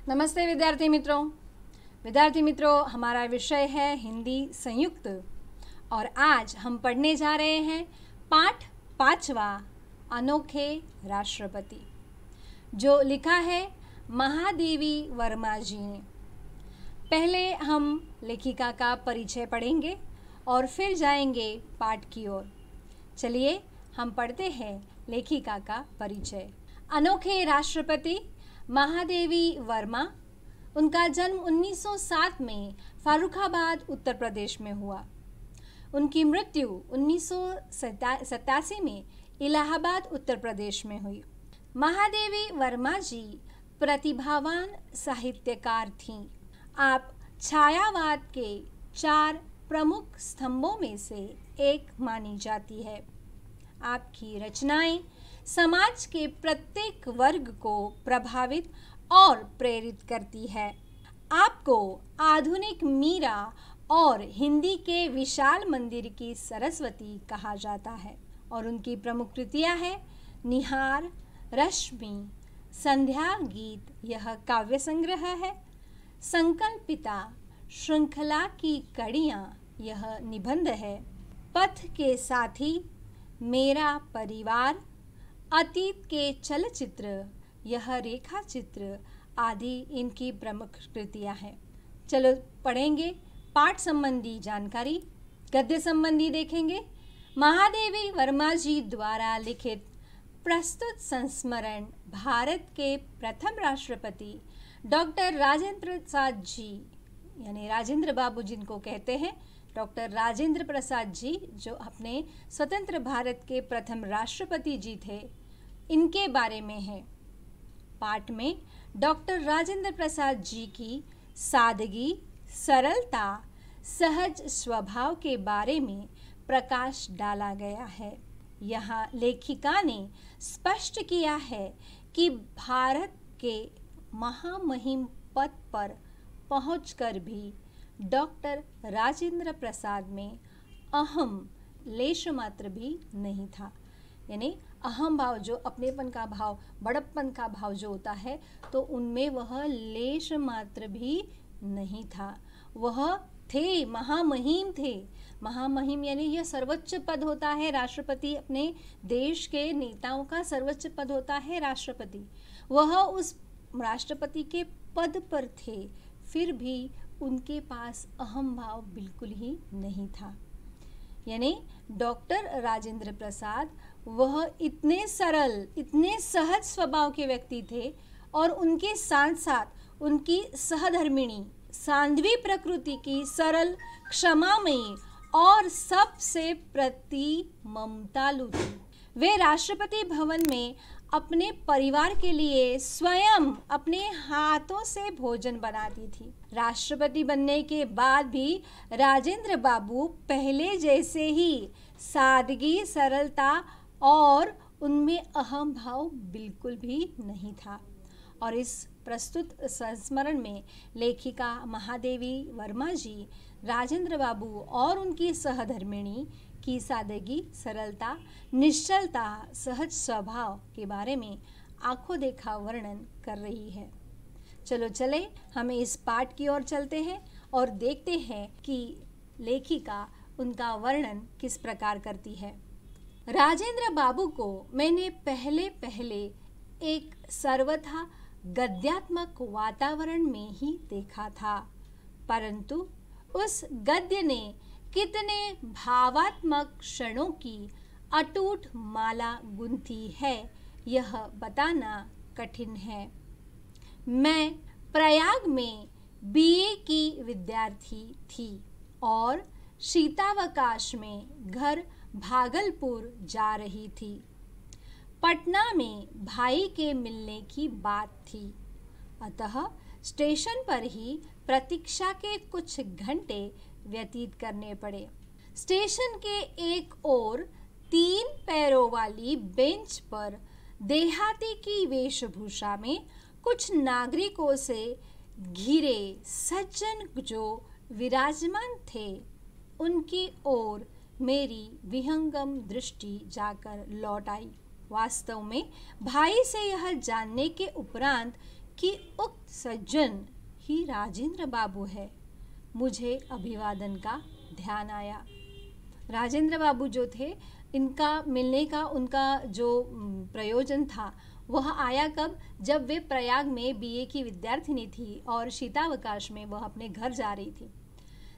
नमस्ते विद्यार्थी मित्रों, हमारा विषय है हिंदी संयुक्त और आज हम पढ़ने जा रहे हैं पाठ 5वां अनोखे राष्ट्रपति, जो लिखा है महादेवी वर्मा जी ने। पहले हम लेखिका का परिचय पढ़ेंगे और फिर जाएंगे पाठ की ओर। चलिए हम पढ़ते हैं लेखिका का परिचय। अनोखे राष्ट्रपति महादेवी वर्मा। उनका जन्म 1907 में फारुखाबाद उत्तर प्रदेश में हुआ। उनकी मृत्यु 1987 में इलाहाबाद उत्तर प्रदेश में हुई। महादेवी वर्मा जी प्रतिभावान साहित्यकार थीं। आप छायावाद के 4 प्रमुख स्तंभों में से एक मानी जाती है। आपकी रचनाएं समाज के प्रत्येक वर्ग को प्रभावित और प्रेरित करती है। आपको आधुनिक मीरा और हिंदी के विशाल मंदिर की सरस्वती कहा जाता है और उनकी प्रमुख कृतियां हैं निहार, रश्मि, संध्या गीत, यह काव्य संग्रह है, संकल्पिता, श्रृंखला की कड़ियां, यह निबंध है, पथ के साथी, मेरा परिवार, अतीत के चलचित्र, यह रेखा चित्र आदि इनकी प्रमुख कृतियां हैं। चलो पढ़ेंगे पाठ संबंधी जानकारी। गद्य संबंधी देखेंगे। महादेवी वर्मा जी द्वारा लिखित प्रस्तुत संस्मरण भारत के प्रथम राष्ट्रपति डॉक्टर राजेंद्र प्रसाद जी, यानी राजेंद्र बाबू जिनको कहते हैं, डॉक्टर राजेंद्र प्रसाद जी, जो अपने स्वतंत्र भारत के प्रथम राष्ट्रपति जी थे, इनके बारे में है। पाठ में डॉक्टर राजेंद्र प्रसाद जी की सादगी, सरलता, सहज स्वभाव के बारे में प्रकाश डाला गया है। यहाँ लेखिका ने स्पष्ट किया है कि भारत के महामहिम पद पर पहुंचकर भी डॉक्टर राजेंद्र प्रसाद में अहम लेश मात्र भी नहीं था। यानी अहम भाव, जो अपनेपन का भाव, बड़प्पन का भाव जो होता है, तो उनमें वह लेश मात्र भी नहीं था। वह थे, महामहिम थे। महामहिम यानी यह सर्वोच्च पद होता है। राष्ट्रपति, अपने देश के नेताओं का सर्वोच्च पद होता है राष्ट्रपति। वह उस राष्ट्रपति के पद पर थे, फिर भी उनके पास अहम भाव बिल्कुल ही नहीं था। यानी डॉक्टर राजेंद्र प्रसाद वह इतने सरल, इतने सहज स्वभाव के व्यक्ति थे और उनके साथ साथ उनकी सहधर्मिणी, साध्वी प्रकृति की सरल, क्षमामयी और सबसे प्रति ममतालु थी। वे राष्ट्रपति भवन में अपने परिवार के लिए स्वयं अपने हाथों से भोजन बनाती थी। राष्ट्रपति बनने के बाद भी राजेंद्र बाबू पहले जैसे ही सादगी, सरलता और उनमें अहम भाव बिल्कुल भी नहीं था। और इस प्रस्तुत संस्मरण में लेखिका महादेवी वर्मा जी राजेंद्र बाबू और उनकी सहधर्मिणी की सादगी, सरलता, निश्चलता, सहज स्वभाव के बारे में आंखों देखा वर्णन कर रही है। चलो चले हमें इस पाठ की ओर चलते हैं और देखते हैं कि लेखिका उनका वर्णन किस प्रकार करती है। राजेंद्र बाबू को मैंने पहले एक सर्वथा गद्यात्मक वातावरण में ही देखा था, परंतु उस गद्य ने कितने भावात्मक क्षणों की अटूट माला गुंथी है, यह बताना कठिन है। मैं प्रयाग में बीए की विद्यार्थी थी और शीतावकाश में घर भागलपुर जा रही थी। पटना में भाई के मिलने की बात थी, अतः स्टेशन पर ही प्रतीक्षा के कुछ घंटे व्यतीत करने पड़े। स्टेशन के एक ओर 3 पैरों वाली बेंच पर देहाती की वेशभूषा में कुछ नागरिकों से घिरे सज्जन जो विराजमान थे, उनकी ओर मेरी विहंगम दृष्टि जाकर लौट आई। वास्तव में भाई से यह जानने के उपरांत कि उक्त सज्जन ही राजेंद्र बाबू है, मुझे अभिवादन का ध्यान आया। राजेंद्र बाबू जो थे, इनका मिलने का उनका जो प्रयोजन था वह आया कब, जब वे प्रयाग में बीए की विद्यार्थिनी थी और शीतावकाश में वह अपने घर जा रही थी।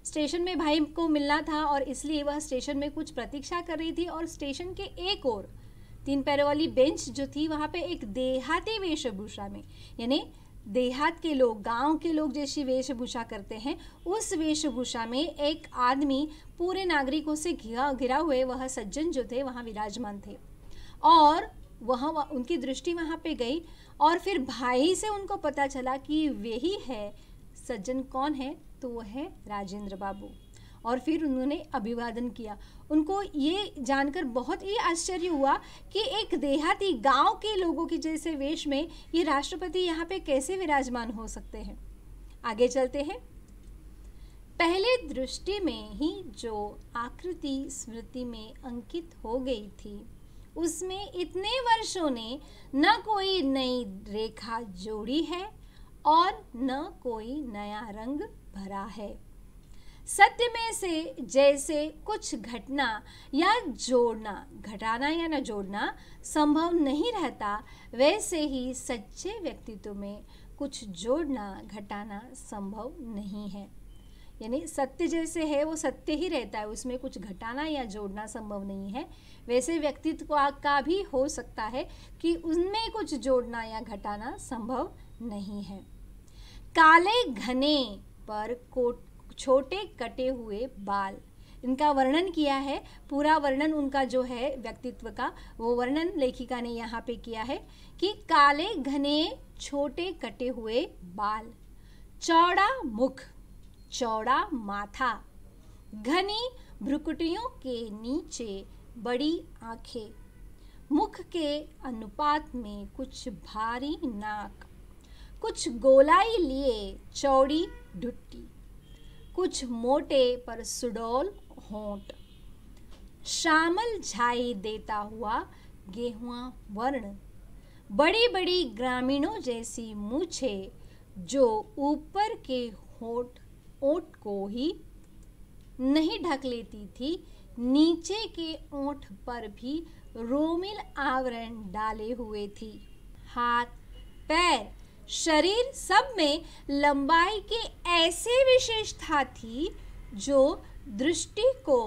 स्टेशन में भाई को मिलना था और इसलिए वह स्टेशन में कुछ प्रतीक्षा कर रही थी और स्टेशन के एक ओर 3 पैरों वाली बेंच जो थी वहाँ पे एक देहाती वेशभूषा में, यानी देहात के लोग, गांव के लोग जैसी वेशभूषा करते हैं, उस वेशभूषा में एक आदमी पूरे नागरिकों से घिरा हुए वह सज्जन जो थे वहाँ विराजमान थे। और वह उनकी दृष्टि वहाँ पे गई और फिर भाई से उनको पता चला कि वही है सज्जन। कौन है? तो वह है राजेंद्र बाबू। और फिर उन्होंने अभिवादन किया। उनको ये जानकर बहुत ही आश्चर्य हुआ कि एक देहाती गांव के लोगों के जैसे वेश में ये राष्ट्रपति यहाँ पे कैसे विराजमान हो सकते हैं। आगे चलते हैं। पहले दृष्टि में ही जो आकृति स्मृति में अंकित हो गई थी, उसमें इतने वर्षों ने न कोई नई रेखा जोड़ी है और न कोई नया रंग भरा है। सत्य में से जैसे कुछ घटना या जोड़ना, घटाना या न जोड़ना संभव नहीं रहता, वैसे ही सच्चे व्यक्तित्व में कुछ जोड़ना घटाना संभव नहीं है। यानी सत्य जैसे है वो सत्य ही रहता है, उसमें कुछ घटाना या जोड़ना संभव नहीं है। वैसे व्यक्तित्व का भी हो सकता है कि उनमें कुछ जोड़ना या घटाना संभव नहीं है। काले घने पर छोटे कटे हुए बाल, इनका वर्णन किया है। पूरा वर्णन उनका जो है व्यक्तित्व का, वो वर्णन लेखिका ने यहाँ पे किया है कि काले घने छोटे कटे हुए बाल, चौड़ा मुख, चौड़ा माथा, घनी भ्रुकुटियों के नीचे बड़ी आंखें, मुख के अनुपात में कुछ भारी नाक, कुछ गोलाई लिए चौड़ी ढुट्टी, कुछ मोटे पर सुडौल होंठ, श्यामल झाई देता हुआ गेहुआ वर्ण, बड़ी बड़ी ग्रामीणों जैसी मूछे जो ऊपर के ओंठ को ही नहीं ढक लेती थी, नीचे के ओंठ पर भी रोमिल आवरण डाले हुए थी। हाथ, पैर, शरीर सब में लंबाई की ऐसी विशेषता थी जो दृष्टि को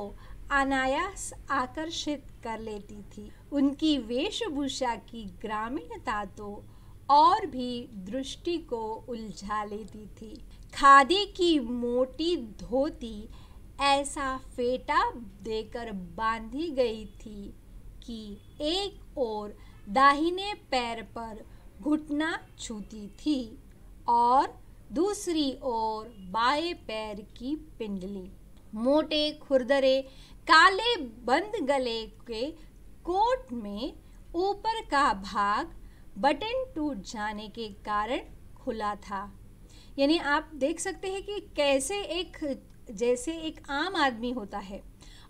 अनायास आकर्षित कर लेती थी। उनकी वेशभूषा की ग्रामीणता तो और भी दृष्टि को उलझा लेती थी। खादी की मोटी धोती ऐसा फेटा देकर बांधी गई थी कि एक ओर दाहिने पैर पर घुटना छूती थी और दूसरी ओर बाएं पैर की पिंडली। मोटे खुरदरे काले बंद गले के कोट में ऊपर का भाग बटन टूट जाने के कारण खुला था। यानी आप देख सकते हैं कि कैसे जैसे एक आम आदमी होता है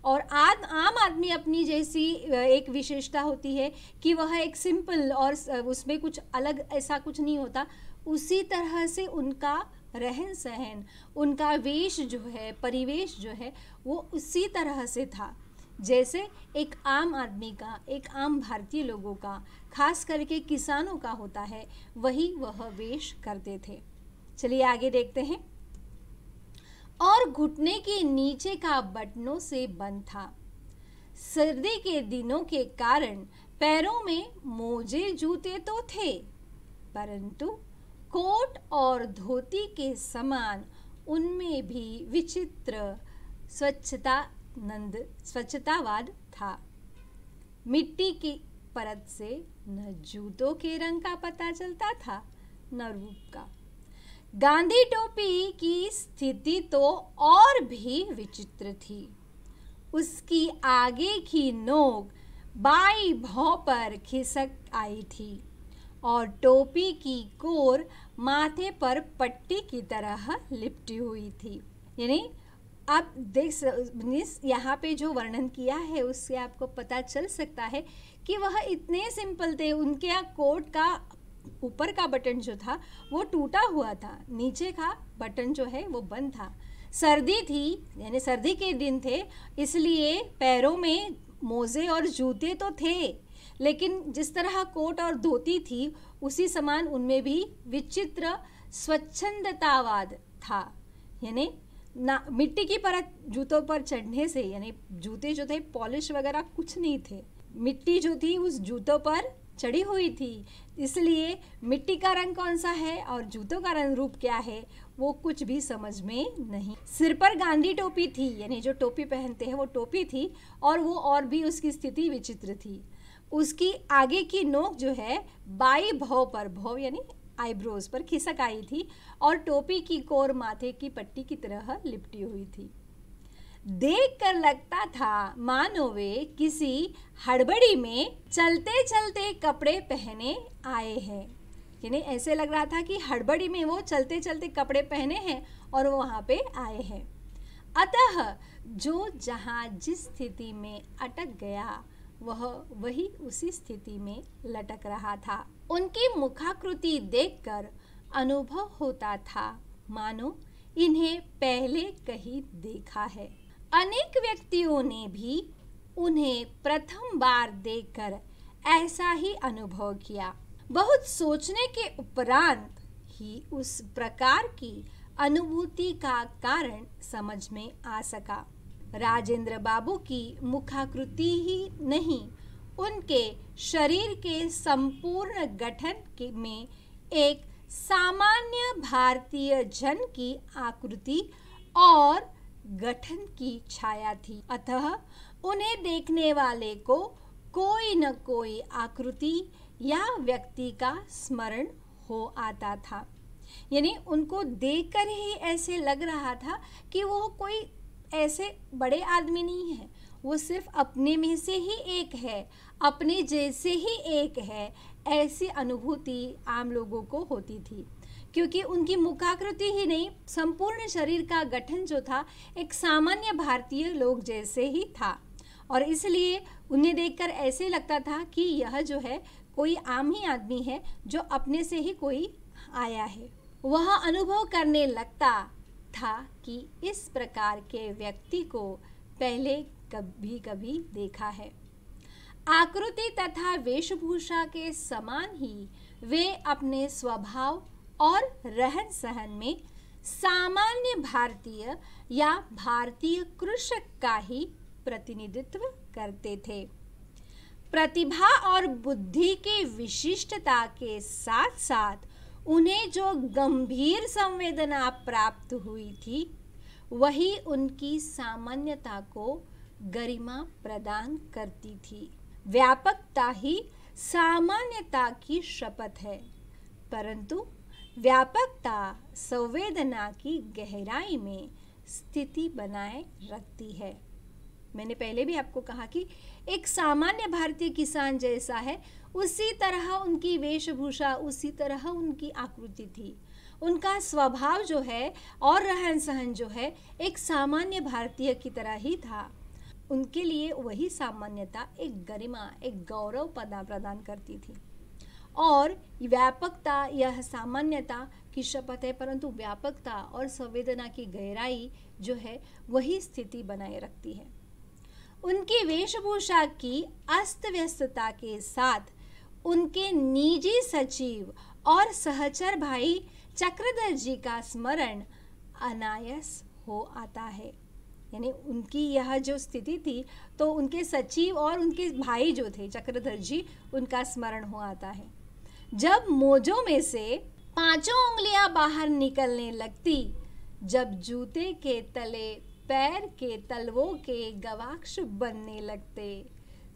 और आम आदमी अपनी जैसी एक विशेषता होती है कि वह एक सिंपल और उसमें कुछ अलग ऐसा कुछ नहीं होता, उसी तरह से उनका रहन सहन, उनका वेश जो है, परिवेश जो है, वो उसी तरह से था जैसे एक आम आदमी का, एक आम भारतीय लोगों का, खास करके किसानों का होता है, वही वह वेश करते थे। चलिए आगे देखते हैं। और घुटने के नीचे का बटनों से बंद था। सर्दी के दिनों के कारण पैरों में मोजे जूते तो थे, परंतु कोट और धोती के समान उनमें भी विचित्र स्वच्छतावाद था। मिट्टी की परत से न जूतों के रंग का पता चलता था न रूप का। गांधी टोपी की स्थिति तो और भी विचित्र थी। उसकी आगे की नोक बाई भौं पर खिसक आई थी और टोपी की कोर माथे पर पट्टी की तरह लिपटी हुई थी। यानी आप देख, यहाँ पे जो वर्णन किया है उससे आपको पता चल सकता है कि वह इतने सिंपल थे। उनके यहाँ कोट का ऊपर का बटन जो था वो टूटा हुआ था, नीचे का बटन जो है वो बंद था। सर्दी थी, यानी सर्दी के दिन थे, इसलिए पैरों में मोजे और जूते तो थे, लेकिन जिस तरह कोट और धोती थी उसी समान उनमें भी विचित्र स्वच्छंदतावाद था। यानी ना मिट्टी की परत जूतों पर चढ़ने से, यानी जूते जो थे पॉलिश वगैरह कुछ नहीं थे, मिट्टी जो थी उस जूतों पर चढ़ी हुई थी, इसलिए मिट्टी का रंग कौन सा है और जूतों का रंग रूप क्या है वो कुछ भी समझ में नहीं। सिर पर गांधी टोपी थी, यानी जो टोपी पहनते हैं वो टोपी थी, और वो और भी उसकी स्थिति विचित्र थी। उसकी आगे की नोक जो है बाई भौं पर, भौं यानी आईब्रोज पर खिसक आई थी, और टोपी की कोर माथे की पट्टी की तरह लिपटी हुई थी। देख कर लगता था मानो वे किसी हड़बड़ी में चलते चलते कपड़े पहने आए हैं। यानी ऐसे लग रहा था कि हड़बड़ी में वो चलते चलते कपड़े पहने हैं और वो वहाँ पे आए हैं। अतः जो जहाँ जिस स्थिति में अटक गया वह वही उसी स्थिति में लटक रहा था। उनकी मुखाकृति देखकर अनुभव होता था मानो इन्हें पहले कहीं देखा है। अनेक व्यक्तियों ने भी उन्हें प्रथम बार देखकर ऐसा ही अनुभव किया। बहुत सोचने के उपरांत ही उस प्रकार की अनुभूति का कारण समझ में आ सका। राजेंद्र बाबू की मुखाकृति ही नहीं, उनके शरीर के संपूर्ण गठन में एक सामान्य भारतीय जन की आकृति और गठन की छाया थी। अतः उन्हें देखने वाले को कोई न कोई आकृति या व्यक्ति का स्मरण हो आता था। यानी उनको देखकर ही ऐसे लग रहा था कि वो कोई ऐसे बड़े आदमी नहीं है, वो सिर्फ अपने में से ही एक है, अपने जैसे ही एक है, ऐसी अनुभूति आम लोगों को होती थी। क्योंकि उनकी मुखाकृति ही नहीं, संपूर्ण शरीर का गठन जो था एक सामान्य भारतीय लोग जैसे ही था, और इसलिए उन्हें देखकर ऐसे लगता था कि यह जो है कोई आम ही आदमी है जो अपने से ही कोई आया है। वह अनुभव करने लगता था कि इस प्रकार के व्यक्ति को पहले कभी कभी देखा है। आकृति तथा वेशभूषा के समान ही वे अपने स्वभाव और रहन सहन में सामान्य भारतीय या भारतीय कृषक का ही प्रतिनिधित्व करते थे। प्रतिभा और बुद्धि की विशिष्टता के साथ साथ उन्हें जो गंभीर संवेदना प्राप्त हुई थी वही उनकी सामान्यता को गरिमा प्रदान करती थी। व्यापकता ही सामान्यता की शपथ है, परंतु व्यापकता संवेदना की गहराई में स्थिति बनाए रखती है। मैंने पहले भी आपको कहा कि एक सामान्य भारतीय किसान जैसा है, उसी तरह उनकी वेशभूषा, उसी तरह उनकी आकृति थी। उनका स्वभाव जो है और रहन सहन जो है एक सामान्य भारतीय की तरह ही था। उनके लिए वही सामान्यता एक गरिमा, एक गौरव प्रदान करती थी। और व्यापकता यह सामान्यता की शपथ है, परंतु व्यापकता और संवेदना की गहराई जो है वही स्थिति बनाए रखती है। उनकी वेशभूषा की अस्त व्यस्तता के साथ उनके निजी सचिव और सहचर भाई चक्रधर जी का स्मरण अनायास हो आता है। यानी उनकी यह जो स्थिति थी तो उनके सचिव और उनके भाई जो थे चक्रधर जी, उनका स्मरण हो आता है। जब मोजों में से 5 उंगलियां बाहर निकलने लगती, जब जूते के तले पैर के तलवों के गवाक्ष बनने लगते,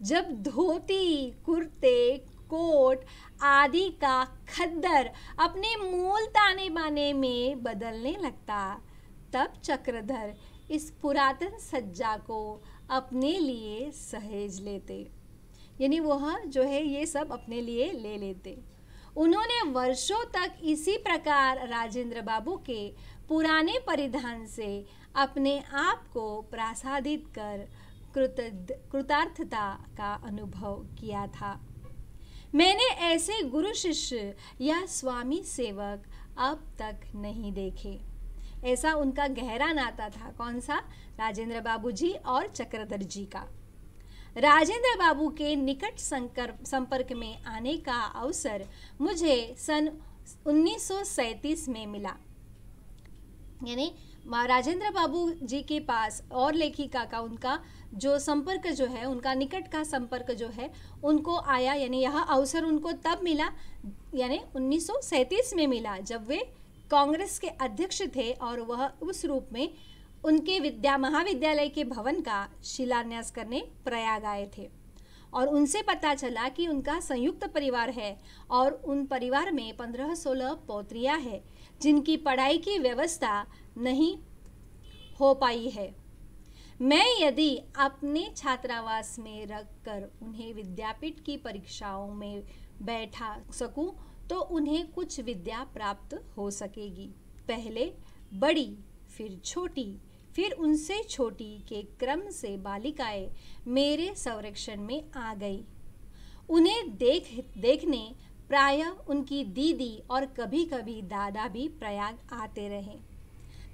जब धोती, कुर्ते, कोट आदि का खद्दर अपने मूल ताने बाने में बदलने लगता, तब चक्रधर इस पुरातन सज्जा को अपने लिए सहेज लेते। यानी वह जो है ये सब अपने लिए ले लेते। उन्होंने वर्षों तक इसी प्रकार राजेंद्र बाबू के पुराने परिधान से अपने आप को प्रसादित कर कृतार्थता का अनुभव किया था। मैंने ऐसे गुरु शिष्य या स्वामी सेवक अब तक नहीं देखे। ऐसा उनका गहरा नाता था। कौन सा? राजेंद्र बाबू जी और चक्रधर जी का। राजेंद्र बाबू के निकट संपर्क में आने का अवसर मुझे सन 1937 में मिला। यानी राजेंद्र बाबू जी के पास और लेखिका का उनका जो संपर्क जो है, उनका निकट का संपर्क जो है उनको आया, यानी यह अवसर उनको तब मिला, यानी 1937 में मिला, जब वे कांग्रेस के अध्यक्ष थे और वह उस रूप में उनके महाविद्यालय के भवन का शिलान्यास करने प्रयाग आए थे। और उनसे पता चला कि उनका संयुक्त परिवार है और उन परिवार में 15-16 पौत्रियां हैं जिनकी पढ़ाई की व्यवस्था नहीं हो पाई है। मैं यदि अपने छात्रावास में रखकर उन्हें विद्यापीठ की परीक्षाओं में बैठा सकूं तो उन्हें कुछ विद्या प्राप्त हो सकेगी। पहले बड़ी, फिर छोटी, फिर उनसे छोटी के क्रम से बालिकाएं मेरे संरक्षण में आ गई। उन्हें देखने प्रायः उनकी दीदी और कभी कभी दादा भी प्रयाग आते रहे।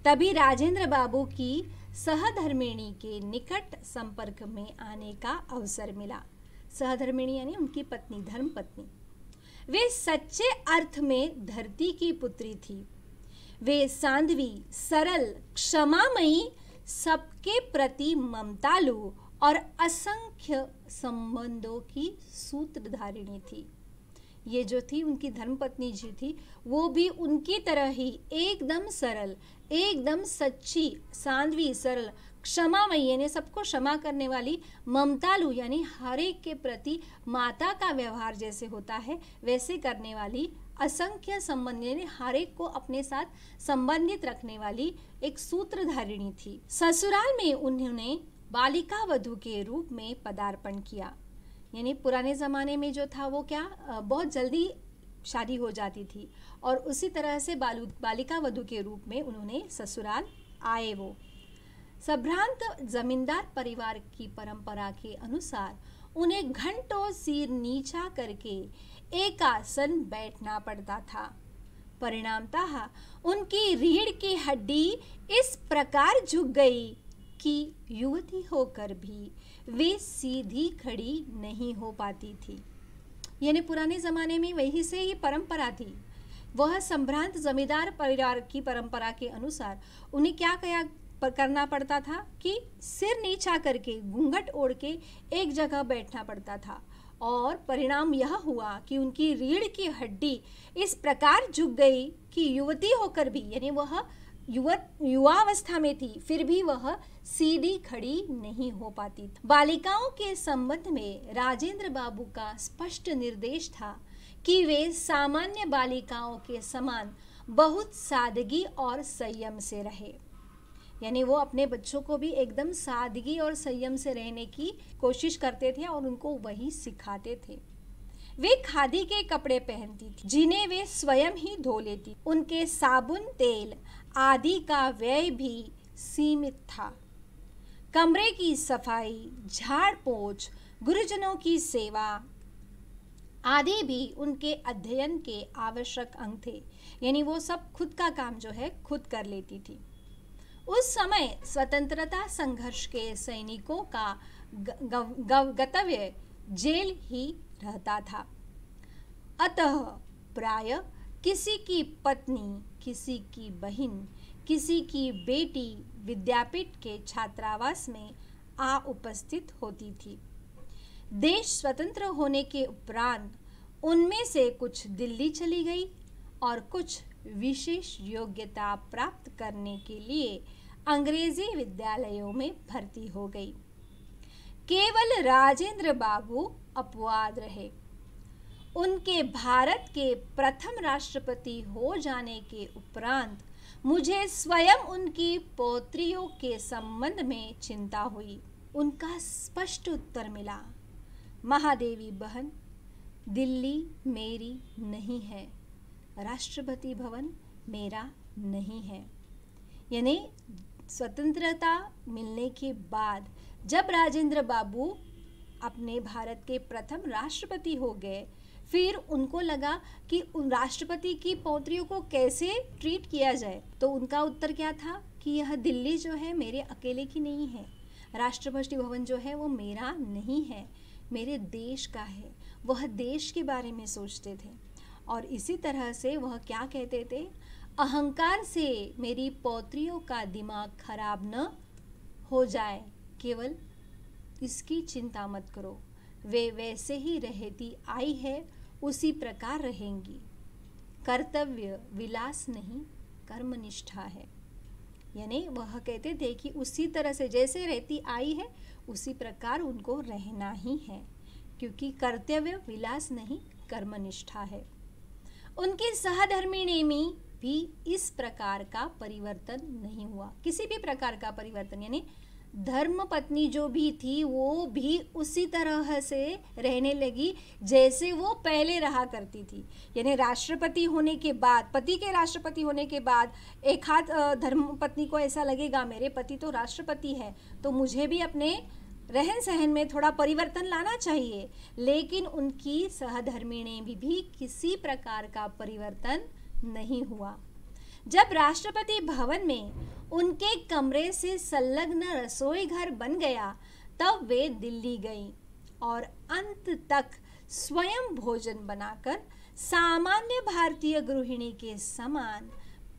तभी राजेंद्र बाबू की सहधर्मिणी के निकट संपर्क में आने का अवसर मिला। सहधर्मिणी यानी उनकी पत्नी, धर्म पत्नी। वे सच्चे अर्थ में धरती की पुत्री थी। वे साध्वी, सरल, क्षमामयी, सबके प्रति ममतालु और असंख्य संबंधों की सूत्रधारिणी थी। ये जो थी उनकी धर्मपत्नी जी थी, वो भी उनकी तरह ही एकदम सरल, एकदम सच्ची, साध्वी, सरल, क्षमामयी यानी सबको क्षमा करने वाली, ममतालु यानी हर एक के प्रति माता का व्यवहार जैसे होता है वैसे करने वाली, असंख्य संबंध यानी हर एक को अपने साथ संबंधित रखने वाली एक सूत्रधारिणी थी। ससुराल में उन्होंने बालिका वधू के रूप में पदार्पण किया। यानी पुराने ज़माने में जो था वो क्या, बहुत जल्दी शादी हो जाती थी और उसी तरह से बालिका वधू के रूप में उन्होंने ससुराल आए। वो संभ्रांत जमींदार परिवार की परंपरा के अनुसार उन्हें घंटों सिर नीचा करके एक आसन बैठना पड़ता था। परिणामतः उनकी रीढ़ की हड्डी इस प्रकार झुक गई कि युवती होकर भी वे सीधी खड़ी नहीं हो पाती थी। यानी पुराने ज़माने में वही से ही परंपरा थी। वह संभ्रांत जमींदार परिवार की परंपरा के अनुसार उन्हें क्या करना पड़ता था कि सिर नीचा करके, घूंघट ओढ़ के एक जगह बैठना पड़ता था। और परिणाम यह हुआ कि उनकी रीढ़ की हड्डी इस प्रकार झुक गई कि युवती होकर भी, यानी वह युवावस्था में थी, फिर भी वह सीधी खड़ी नहीं हो पाती थी। बालिकाओं के संबंध में राजेंद्र बाबू का स्पष्ट निर्देश था कि वे सामान्य बालिकाओं के समान बहुत सादगी और संयम से रहे। यानी वो अपने बच्चों को भी एकदम सादगी और संयम से रहने की कोशिश करते थे और उनको वही सिखाते थे। वे खादी के कपड़े पहनती थी जिन्हें वे स्वयं ही धो लेती। उनके साबुन, तेल आदि का व्यय भी सीमित था। कमरे की सफाई, झाड़ पोंछ, गुरुजनों की सेवा आदि भी उनके अध्ययन के आवश्यक अंग थे। यानी वो सब खुद का काम जो है खुद कर लेती थी। उस समय स्वतंत्रता संघर्ष के सैनिकों का गंतव्य जेल ही रहता था। अतः प्राय किसी की पत्नी, किसी की बहन, किसी की बेटी विद्यापीठ के छात्रावास में आ उपस्थित होती थी। देश स्वतंत्र होने के उपरांत उनमें से कुछ दिल्ली चली गई और कुछ विशेष योग्यता प्राप्त करने के लिए अंग्रेजी विद्यालयों में भर्ती हो गई। केवल राजेंद्र बाबू अपवाद रहे। उनके भारत के प्रथम राष्ट्रपति हो जाने के उपरांत मुझे स्वयं उनकी पौत्रियों के संबंध में चिंता हुई। उनका स्पष्ट उत्तर मिला, महादेवी बहन, दिल्ली मेरी नहीं है, राष्ट्रपति भवन मेरा नहीं है। यानी स्वतंत्रता मिलने के बाद जब राजेंद्र बाबू अपने भारत के प्रथम राष्ट्रपति हो गए, फिर उनको लगा कि उन राष्ट्रपति की पौत्रियों को कैसे ट्रीट किया जाए। तो उनका उत्तर क्या था कि यह दिल्ली जो है मेरे अकेले की नहीं है, राष्ट्रपति भवन जो है वो मेरा नहीं है, मेरे देश का है। वह देश के बारे में सोचते थे और इसी तरह से वह क्या कहते थे, अहंकार से मेरी पौत्रियों का दिमाग खराब न हो जाए, केवल इसकी चिंता मत करो, वे वैसे ही रहती आई है उसी प्रकार रहेंगी। कर्तव्य विलास नहीं कर्मनिष्ठा है। यानी वह कहते थे कि उसी तरह से जैसे रहती आई है उसी प्रकार उनको रहना ही है, क्योंकि कर्तव्य विलास नहीं कर्मनिष्ठा है। उनकी सहधर्मिणी में भी इस प्रकार का परिवर्तन नहीं हुआ, किसी भी प्रकार का परिवर्तन। यानी धर्म पत्नी जो भी थी वो भी उसी तरह से रहने लगी जैसे वो पहले रहा करती थी। यानी राष्ट्रपति होने के बाद, पति के राष्ट्रपति होने के बाद एक हाथ धर्म पत्नी को ऐसा लगेगा मेरे पति तो राष्ट्रपति है तो मुझे भी अपने रहन सहन में थोड़ा परिवर्तन लाना चाहिए, लेकिन उनकी सहधर्मिणी में भी किसी प्रकार का परिवर्तन नहीं हुआ। जब राष्ट्रपति भवन में उनके कमरे से संलग्न रसोई घर बन गया तब वे दिल्ली गईं और अंत तक स्वयं भोजन बनाकर सामान्य भारतीय गृहिणी के समान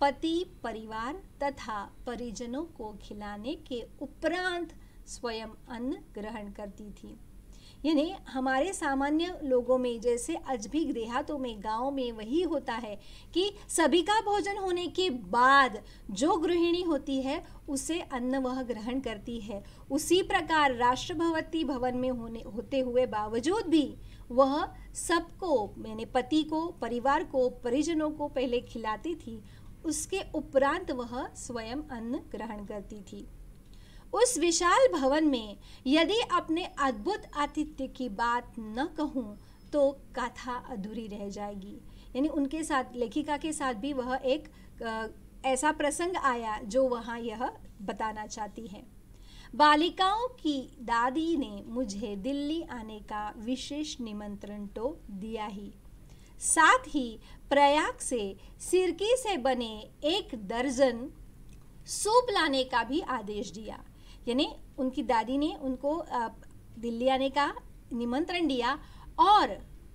पति, परिवार तथा परिजनों को खिलाने के उपरांत स्वयं अन्न ग्रहण करती थी। यानी हमारे सामान्य लोगों में जैसे आज भी देहातों में, गाँव में वही होता है कि सभी का भोजन होने के बाद जो गृहिणी होती है उसे अन्न वह ग्रहण करती है, उसी प्रकार राष्ट्रपति भवन में होते हुए बावजूद भी वह सबको, यानी पति को, परिवार को, परिजनों को पहले खिलाती थी, उसके उपरांत वह स्वयं अन्न ग्रहण करती थी। उस विशाल भवन में यदि अपने अद्भुत आतिथ्य की बात न कहूँ तो कथा अधूरी रह जाएगी। यानी उनके साथ, लेखिका के साथ भी वह एक ऐसा प्रसंग आया जो वहाँ यह बताना चाहती है। बालिकाओं की दादी ने मुझे दिल्ली आने का विशेष निमंत्रण तो दिया ही, साथ ही प्रयाग से सिरकी से बने 1 दर्जन सूप लाने का भी आदेश दिया। यानी उनकी दादी ने उनको दिल्ली आने का निमंत्रण दिया और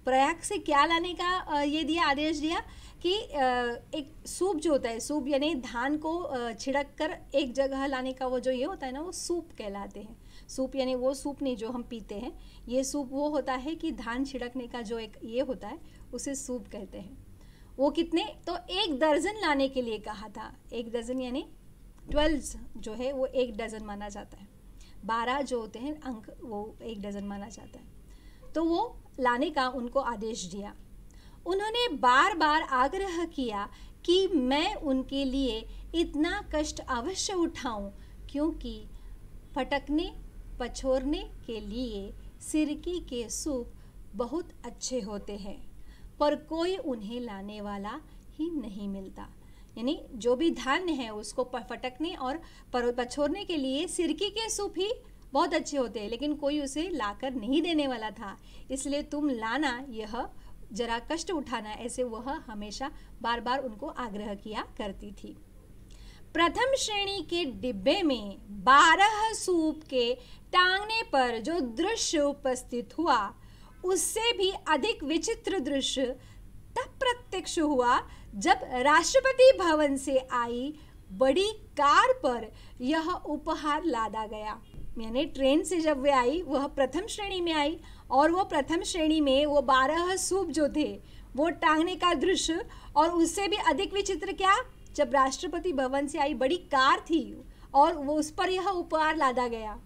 प्रयाग से क्या लाने का ये दिया, आदेश दिया कि एक सूप जो होता है, सूप यानी धान को छिड़क कर एक जगह लाने का वो जो ये होता है ना, वो सूप कहलाते हैं। सूप यानी वो सूप नहीं जो हम पीते हैं, ये सूप वो होता है कि धान छिड़कने का जो एक ये होता है उसे सूप कहते हैं। वो कितने, तो 1 दर्जन लाने के लिए कहा था। 1 दर्जन यानी 12 जो है वो 1 डजन माना जाता है, 12 जो होते हैं अंक वो 1 डजन माना जाता है। तो वो लाने का उनको आदेश दिया। उन्होंने बार बार आग्रह किया कि मैं उनके लिए इतना कष्ट अवश्य उठाऊं, क्योंकि फटकने पछोरने के लिए सिरकी के सूप बहुत अच्छे होते हैं, पर कोई उन्हें लाने वाला ही नहीं मिलता। यानी जो भी धान्य है उसको फटकने और पछोरने के लिए सिरकी के सूप ही बहुत अच्छे होते हैं, लेकिन कोई उसे लाकर नहीं देने वाला था, इसलिए तुम लाना, यह जरा कष्ट उठाना, ऐसे वह हमेशा बार बार उनको आग्रह किया करती थी। प्रथम श्रेणी के डिब्बे में 12 सूप के टांगने पर जो दृश्य उपस्थित हुआ उससे भी अधिक विचित्र दृश्य तब प्रत्यक्ष हुआ जब राष्ट्रपति भवन से आई बड़ी कार पर यह उपहार लादा गया। यानी ट्रेन से जब वे आई, वह प्रथम श्रेणी में आई और वो प्रथम श्रेणी में वो 12 सूप जो थे वो टांगने का दृश्य, और उससे भी अधिक विचित्र क्या, जब राष्ट्रपति भवन से आई बड़ी कार थी और वो उस पर यह उपहार लादा गया।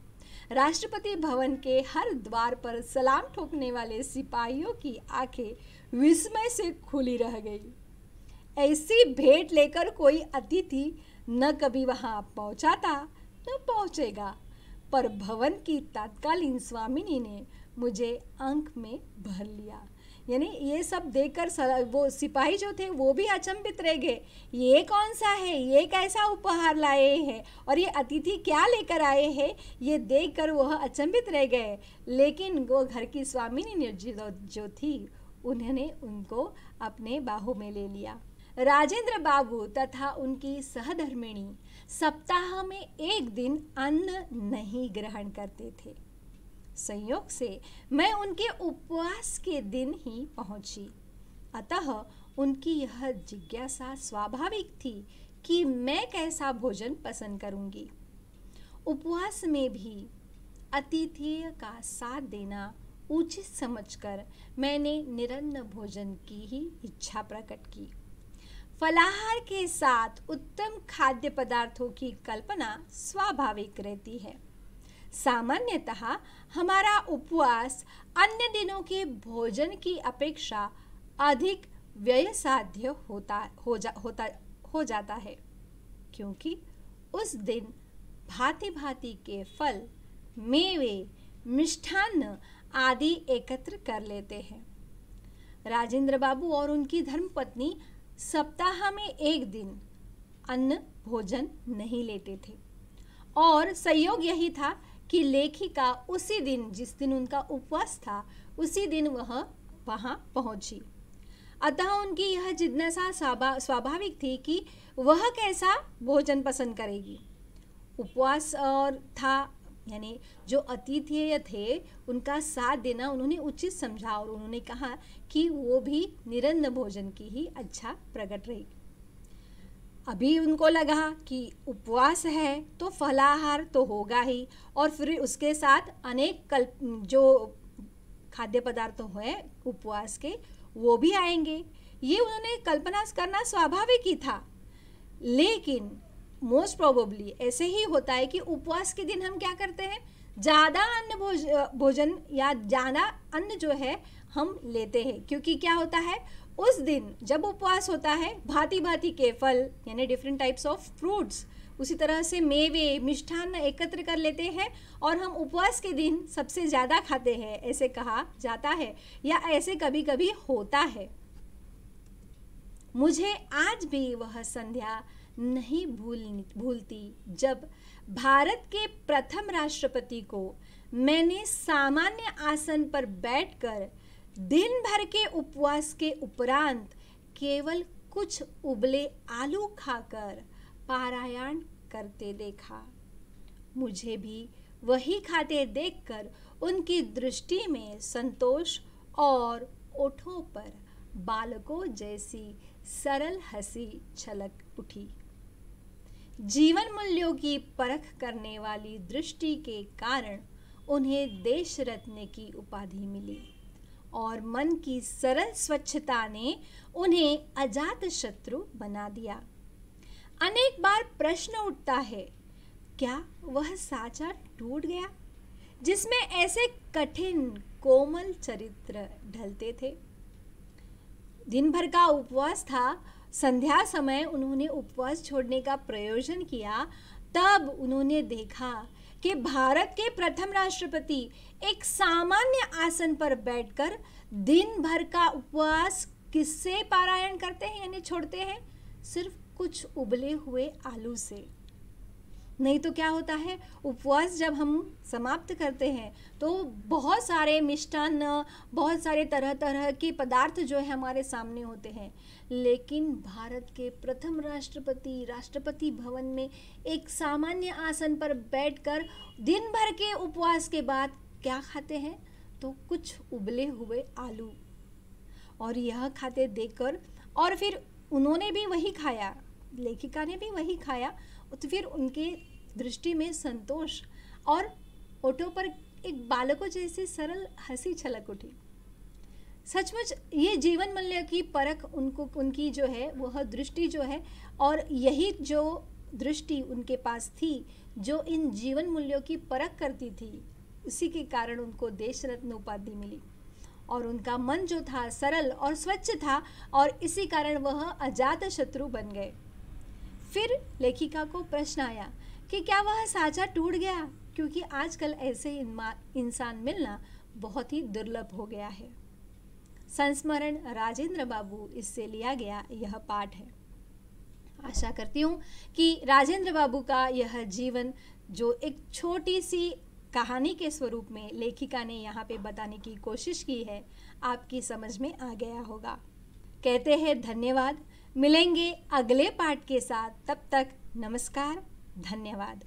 राष्ट्रपति भवन के हर द्वार पर सलाम ठोकने वाले सिपाहियों की आंखें विस्मय से खुली रह गई। ऐसी भेंट लेकर कोई अतिथि न कभी वहां पहुंचा था न पहुंचेगा, पर भवन की तत्कालीन स्वामिनी ने मुझे अंक में भर लिया। यानी ये सब देखकर वो सिपाही जो थे वो भी अचंभित रह गए, ये कौन सा है, ये कैसा उपहार लाए हैं और ये अतिथि क्या लेकर आए हैं, ये देखकर वह अचंभित रह गए। लेकिन वो घर की स्वामिनी जो थी उन्होंने उनको अपने बाहों में ले लिया। राजेंद्र बाबू तथा उनकी सहधर्मिणी सप्ताह में एक दिन अन्न नहीं ग्रहण करते थे। संयोग से मैं उनके उपवास के दिन ही पहुंची, अतः उनकी यह जिज्ञासा स्वाभाविक थी कि मैं कैसा भोजन पसंद करूंगी। उपवास में भी अतिथेय का साथ देना उचित समझकर मैंने निरन्न भोजन की ही इच्छा प्रकट की। फलाहार के साथ उत्तम खाद्य पदार्थों की कल्पना स्वाभाविक रहती है। सामान्यतः हमारा उपवास अन्य दिनों के भोजन की अपेक्षा अधिक व्ययसाध्य हो जाता है, क्योंकि उस दिन भांति भांति के फल, मेवे, मिष्ठान्न आदि एकत्र कर लेते हैं। राजेंद्र बाबू और उनकी धर्मपत्नी सप्ताह में एक दिन अन्न भोजन नहीं लेते थे, और संयोग यही था कि लेखिका उसी दिन, जिस दिन उनका उपवास था, उसी दिन वह वहां पहुंची। अतः उनकी यह जिज्ञासा स्वाभाविक थी कि वह कैसा भोजन पसंद करेगी। उपवास और था, यानी जो अतिथि थे उनका साथ देना उन्होंने उचित समझा, और उन्होंने कहा कि वो भी निरन्न भोजन की ही अच्छा प्रकट रही। अभी उनको लगा कि उपवास है तो फलाहार तो होगा ही, और फिर उसके साथ अनेक जो खाद्य पदार्थ हैं उपवास के वो भी आएंगे। ये उन्होंने कल्पना करना स्वाभाविक ही था। लेकिन मोस्ट प्रोबेबली ऐसे ही होता है कि उपवास के दिन हम क्या करते हैं, ज़्यादा अन्न भोजन या ज़्यादा अन्न जो है हम लेते हैं, क्योंकि क्या होता है उस दिन जब उपवास होता है भांति भांति के फल, यानी डिफरेंट टाइप्स ऑफ फ्रूट्स, उसी तरह से मेवे, मिष्ठान्न एकत्र कर लेते हैं, और हम उपवास के दिन सबसे ज़्यादा खाते हैं, ऐसे कहा जाता है, या ऐसे कभी कभी होता है। मुझे आज भी वह संध्या नहीं भूलती जब भारत के प्रथम राष्ट्रपति को मैंने सामान्य आसन पर बैठकर दिन भर के उपवास के उपरांत केवल कुछ उबले आलू खाकर पारायण करते देखा। मुझे भी वही खाते देखकर उनकी दृष्टि में संतोष और ओठों पर बालकों जैसी सरल हंसी छलक उठी। जीवन मूल्यों की परख करने वाली दृष्टि के कारण उन्हें देश रत्न की उपाधि मिली, और मन की सरल स्वच्छता ने उन्हें अजात शत्रु बना दिया। अनेक बार प्रश्न उठता है, क्या वह साचा टूट गया जिसमें ऐसे कठिन कोमल चरित्र ढलते थे? दिन भर का उपवास था। संध्या समय उन्होंने उपवास छोड़ने का प्रयोजन किया, तब उन्होंने देखा कि भारत के प्रथम राष्ट्रपति एक सामान्य आसन पर बैठकर दिन भर का उपवास किससे पारायण करते हैं, यानी छोड़ते हैं, सिर्फ कुछ उबले हुए आलू से। नहीं तो क्या होता है, उपवास जब हम समाप्त करते हैं तो बहुत सारे मिष्टान्न, बहुत सारे तरह तरह के पदार्थ जो है हमारे सामने होते हैं, लेकिन भारत के प्रथम राष्ट्रपति भवन में एक सामान्य आसन पर बैठकर दिन भर के उपवास के बाद क्या खाते हैं, तो कुछ उबले हुए आलू। और यह खाते देखकर, और फिर उन्होंने भी वही खाया, लेखिका ने भी वही खाया, तो फिर उनके दृष्टि में संतोष और ओठों पर एक बालकों जैसी सरल हंसी छलक उठी। सचमुच ये जीवन मूल्य की परख उनकी जो है वह दृष्टि जो है, और यही जो दृष्टि उनके पास थी जो इन जीवन मूल्यों की परख करती थी, उसी के कारण उनको देश रत्न उपाधि मिली। और उनका मन जो था सरल और स्वच्छ था, और इसी कारण वह अजात शत्रु बन गए। फिर लेखिका को प्रश्न आया कि क्या वह साचा टूट गया, क्योंकि आजकल ऐसे इंसान मिलना बहुत ही दुर्लभ हो गया है। संस्मरण राजेंद्र बाबू, इससे लिया गया यह पाठ है। आशा करती हूँ कि राजेंद्र बाबू का यह जीवन जो एक छोटी सी कहानी के स्वरूप में लेखिका ने यहाँ पे बताने की कोशिश की है, आपकी समझ में आ गया होगा। कहते हैं धन्यवाद। मिलेंगे अगले पाठ के साथ, तब तक नमस्कार, धन्यवाद।